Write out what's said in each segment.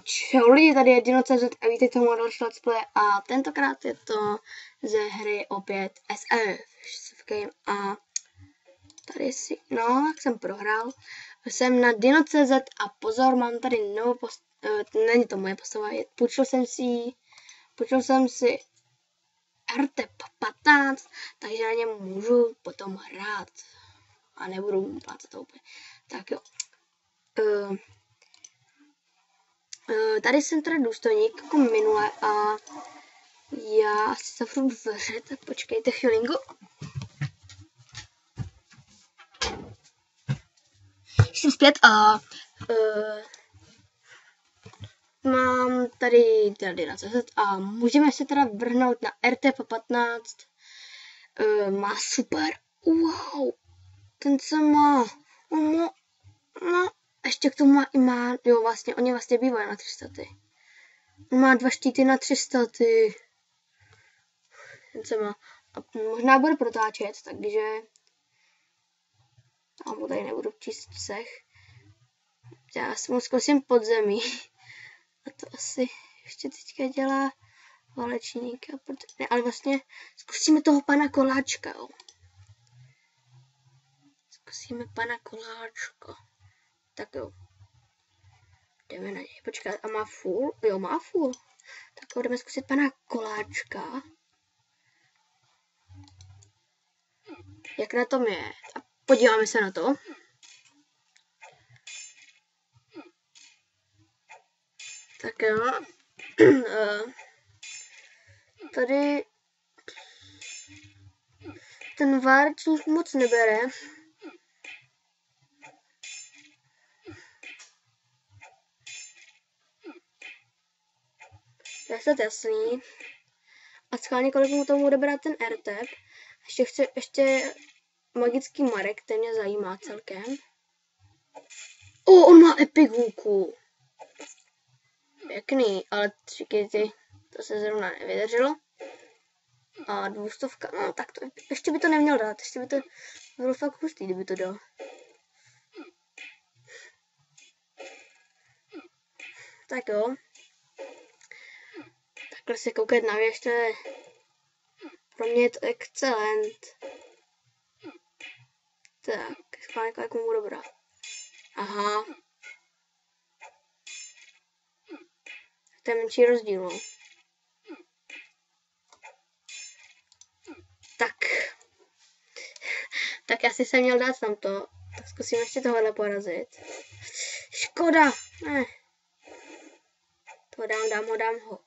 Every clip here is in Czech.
Čau lidi, tady je Dino.cz a vítejte v další let's play a tentokrát je to ze hry opět SF Game a tady si, no jak jsem prohrál, jsem na Dino.cz a pozor, mám tady novou není to moje postava, půjčil jsem si RTEP 15, takže na něm můžu potom hrát a nebudu plácat to úplně, tak jo. Tady jsem teda důstojník jako minule a já si zavřu dveře, tak počkejte chvilinku. Jsem zpět a mám tady Dino.cz a můžeme se teda vrhnout na RTEP 15. Má super, wow, ten co má, no, ještě k tomu má, jo vlastně, oni vlastně bývají na 300. On má 2 štíty na 300. Ten co má. A možná bude protáčet, takže já mu tady nebudu číst všech. Já si mu zkusím podzemí. A to asi ještě teďka dělá válečníka. Ne, ale vlastně zkusíme toho pana Koláčka. Jo. Zkusíme pana Koláčka. Tak jo. Jdeme na něj. Počkat, a má full? Jo, má full. Tak jo, jdeme zkusit pana Koláčka. Jak na tom je. A podíváme se na to. Tak jo. Tady ten válečník moc nebere. To je to jasný. A schválně kolik mu tomu bude brát ten RTEP. Ještě magický Marek, ten mě zajímá celkem. On má epic hůku. Pěkný, ale 3 kity, to se zrovna nevydrželo. A 200, no tak to ještě by to neměl dát, ještě by to bylo fakt hustý, kdyby to dal. Tak jo. Takhle se koukat na věž, to je pro mě je to excelent. Tak, schválně kolik mu budu brát. Aha. To je menší rozdíl, no. Tak asi jsem měl dát tamto. Tak zkusím ještě tohle porazit. Škoda! Ne. To dám ho.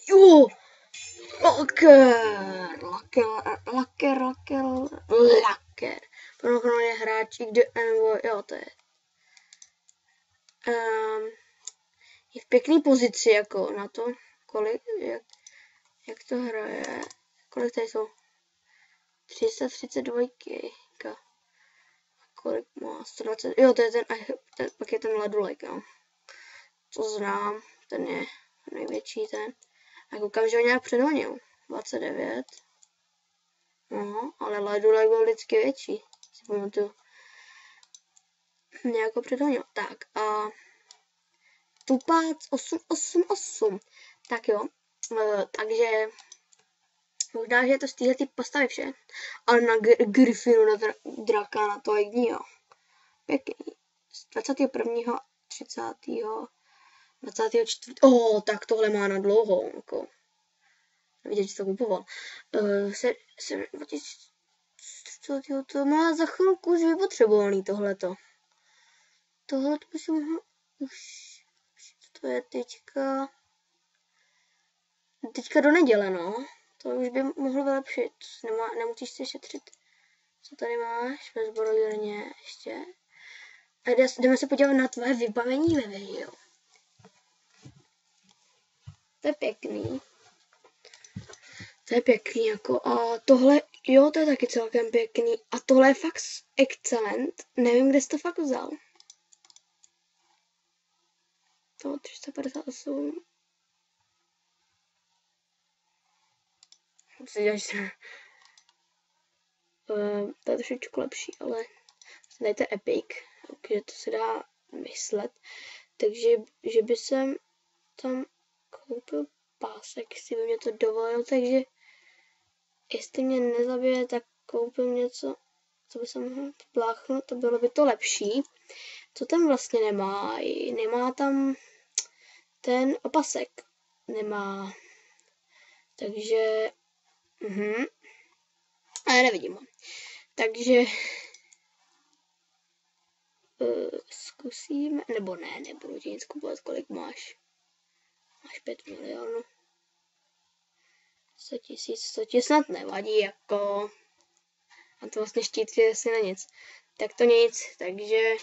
Jo! Laker. Plnohodnotný hráčík, jo, to je. Je v pěkný pozici, jako na to, kolik, jak to hraje. Kolik tady jsou? 332. Kolik má? 120. Jo, to je ten pak je ten ledulek, no. To znám, ten je největší ten. A koukám, že ho nějak předhonil. 29. No, ale ledulek byl vždycky větší. Si pamatuju. Nějak ho předhonil. Tak a Tupác 888. Tak jo. Takže možná, že je to z téhle postavy vše. Ale na Gryffinu, na draka, na to jak jo. Pěkný. Z 21. 30. 24. Tak tohle má na dlouho. Jako. Vidět, že to kupoval. To má za chvilku už vypotřebovaný tohleto. Tohleto by si mohl už to je teďka do neděle, no. To už by mohlo vylepšit. Nemusíš si šetřit. Co tady máš? Ve zbrojírně ještě. A jdeme se podívat na tvoje vybavení ve videu. To je pěkný. To je pěkný, jako. A tohle, jo, to je taky celkem pěkný. A tohle je fakt excelent. Nevím, kde jsi to fakt vzal. To 358. To je trošičku lepší, ale dejte epic, takže to se dá myslet. Takže, že by jsem tam koupil pásek, jestli by mě to dovolil, takže jestli mě nezabije, tak koupím něco, co by se mohlo pláchnout, to bylo by to lepší. Co tam vlastně nemá? Nemá tam ten opasek. Nemá. Takže, ale nevidím ho. Takže zkusíme, nebo ne, nebudu ti nic kupovat, kolik máš. Máš 5 milionů. 100 tisíc, to ti snad nevadí, jako. A to vlastně štítky asi na nic. Tak to nic, takže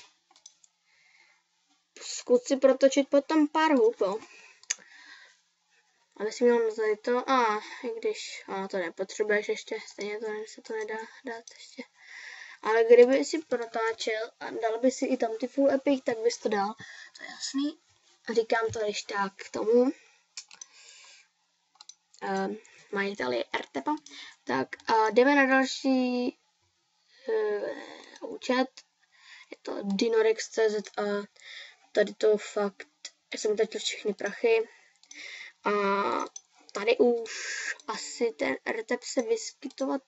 zkus si protočit potom pár hub, jo. Aby si měl tady to, i když, to nepotřebuješ ještě, stejně to se to nedá dát ještě. Ale kdyby si protáčel a dal by si i tam ty full epic, tak bys to dal, to je jasný. Říkám to když tak k tomu majiteli RTPa. Tak a jdeme na další účet. Je to Dinorex.cz a tady to fakt, já jsem utratil všechny prachy. A tady už asi ten RTP se vyskytovat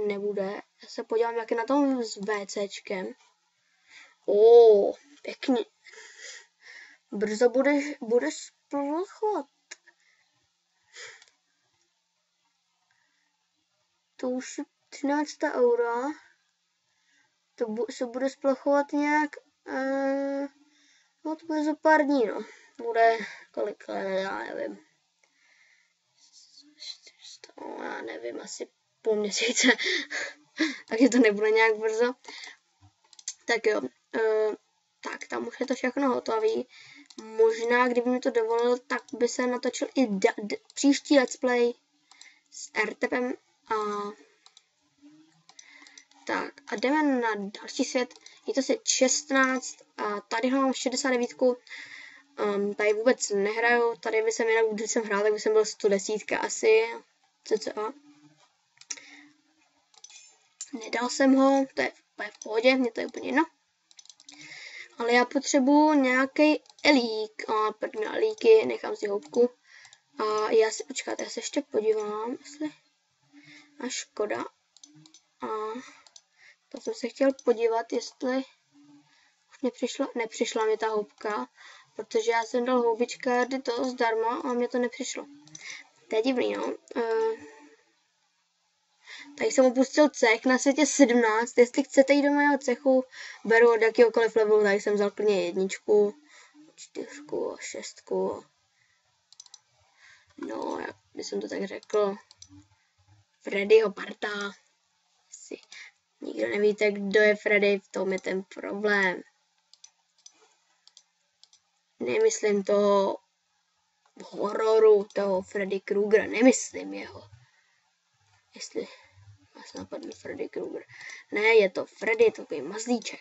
nebude. Já se podívám, jak je na tom s VCčkem. Pěkně. Brzo budeš splachovat. To už je 13 eura. To se bude splachovat nějak. To bude za pár dní, no. Bude kolik, já nevím. Já nevím, asi půl měsíce. Takže to nebude nějak brzo. Tak jo. Tak, tam už je to všechno hotové. Možná, kdyby mi to dovolil, tak by se natočil i příští let's play s RTPem. Tak a jdeme na další svět. Je to svět 16 a tady mám 69. Tady vůbec nehraju. Tady by jsem jinak, když jsem hrál, tak by jsem byl 110 asi. CCA. Nedal jsem ho, to je v pohodě, mě to je úplně jedno. Ale já potřebuji nějaký elík. První elíky, nechám si houbku. A já si, počkáte, já se ještě podívám, jestli... A škoda. A to jsem se chtěl podívat, jestli... Už nepřišla mi ta houbka, protože já jsem dal houbičkáři to zdarma a mě to nepřišlo. To je divný, no. Tady jsem opustil cech na světě 17. Jestli chcete jít do mého cechu, beru od jakýhokoliv levelu. Tady jsem vzal klidně 1, 4, 6. No, jak by jsem to tak řekl. Freddyho parta. Jestli nikdo nevíte, kdo je Freddy, v tom je ten problém. Nemyslím toho hororu, toho Freddy Krugera. Nemyslím jeho. Jestli vás napadne Freddy Krueger. Ne, je to Freddy, je to takový mazlíček.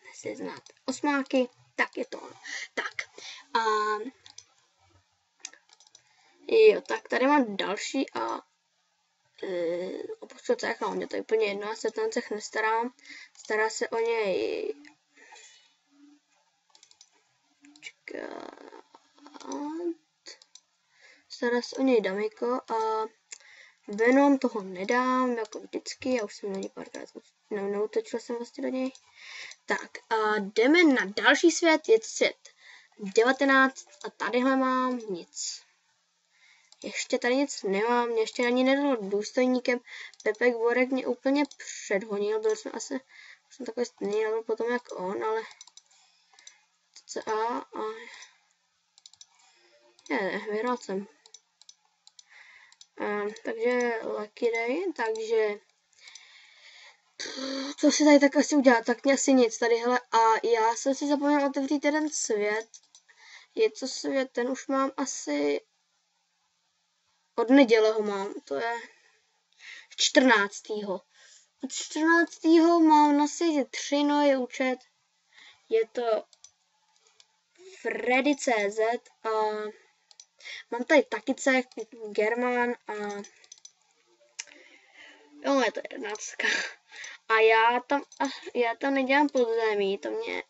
Jestli znáte osmáky, tak je to ono. Tak. Jo, tak tady mám další a opustil cech, no, mě to je úplně jedno, já se ten cech nestarám. Stará se o něj stará se o něj Damiko a Venom toho nedám, jako vždycky, já už jsem na něj párkrát neutočil jsem vlastně do něj. Tak a jdeme na další svět, je to svět 19 a tadyhle mám nic. Ještě tady nic nemám, mě ještě ani nedal důstojníkem. Pepek Borek mě úplně předhonil, byl jsem asi, jsem takový stejný level potom jak on, ale CCA a vyhrál jsem. Takže Lucky Day, takže co si tady tak asi udělat, tak mě asi nic tady, hele, a já jsem si zapomněl otevřít jeden svět, je to svět, ten už mám asi, od neděle ho mám, to je 14. Od 14. mám na světě 3 nový účet, je to Freddy.cz a mám tady taky cech, German a jo, je to 11. A já tam nedělám podzemí, to mě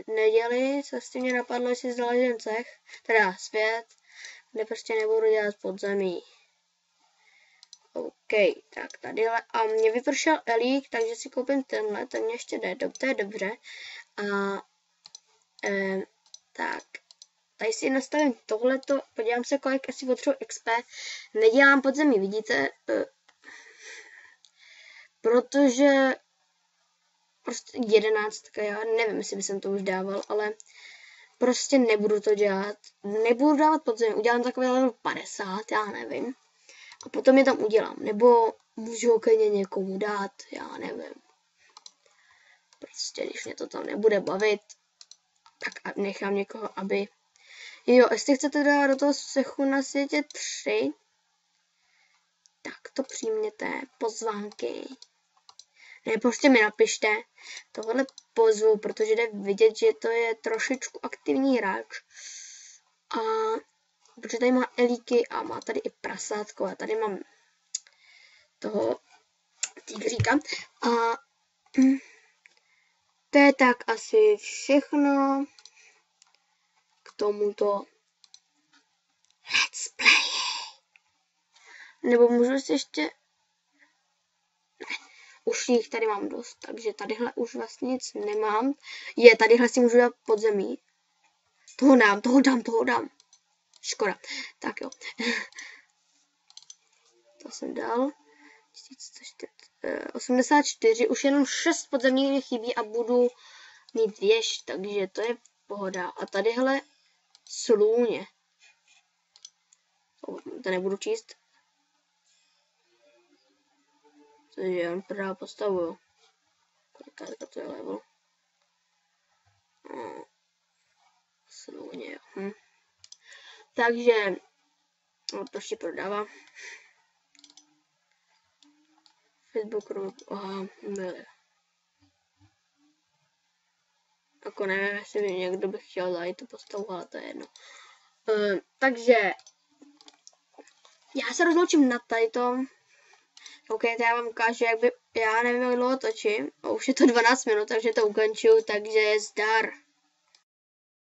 neděli, co s tím mě napadlo, jestli založím cech, teda svět, kde prostě nebudu dělat podzemí. OK, tak tadyhle. A mě vypršel elík, takže si koupím tenhle, ten mě ještě jde, to je dobře. A tak, tady si nastavím tohleto, podívám se, kolik asi potřebuji XP. Nedělám podzemí, vidíte? Protože prostě 11, já nevím, jestli bych to už dával, ale prostě nebudu to dělat. Nebudu dávat podzemí, udělám takový level 50, já nevím. A potom je tam udělám, nebo můžu klidně někomu dát, já nevím. Prostě, když mě to tam nebude bavit, tak nechám někoho, aby... Jo, jestli chcete dávat do toho cechu na světě 3, tak to přijměte, pozvánky. Ne, prostě mi napište, tohle pozvu, protože jde vidět, že to je trošičku aktivní hráč. A protože tady má elíky a má tady i prasátko a tady mám toho týgříka. A to je tak asi všechno k tomuto let's play. Nebo můžu si ještě... Ne, už jich tady mám dost, takže tadyhle už vlastně nic nemám. Tadyhle si můžu dát podzemí. Toho dám. Škoda. Tak jo. To jsem dal. 84, už jenom 6 podzemních mě chybí a budu mít věž, takže to je pohoda. A tadyhle slůně. To nebudu číst. Takže on prodá postavu. Koliká to je level? Slůně, jo. Takže to ještě prodává. Facebook group, byly. Jako nevím, jestli by někdo by chtěl zajít tu postavu, ale to je jedno. Takže já se rozloučím na tadyto. OK, to já vám ukážu, já nevím, jak dlouho točím. Už je to 12 minut, takže to ukončuju, takže zdar.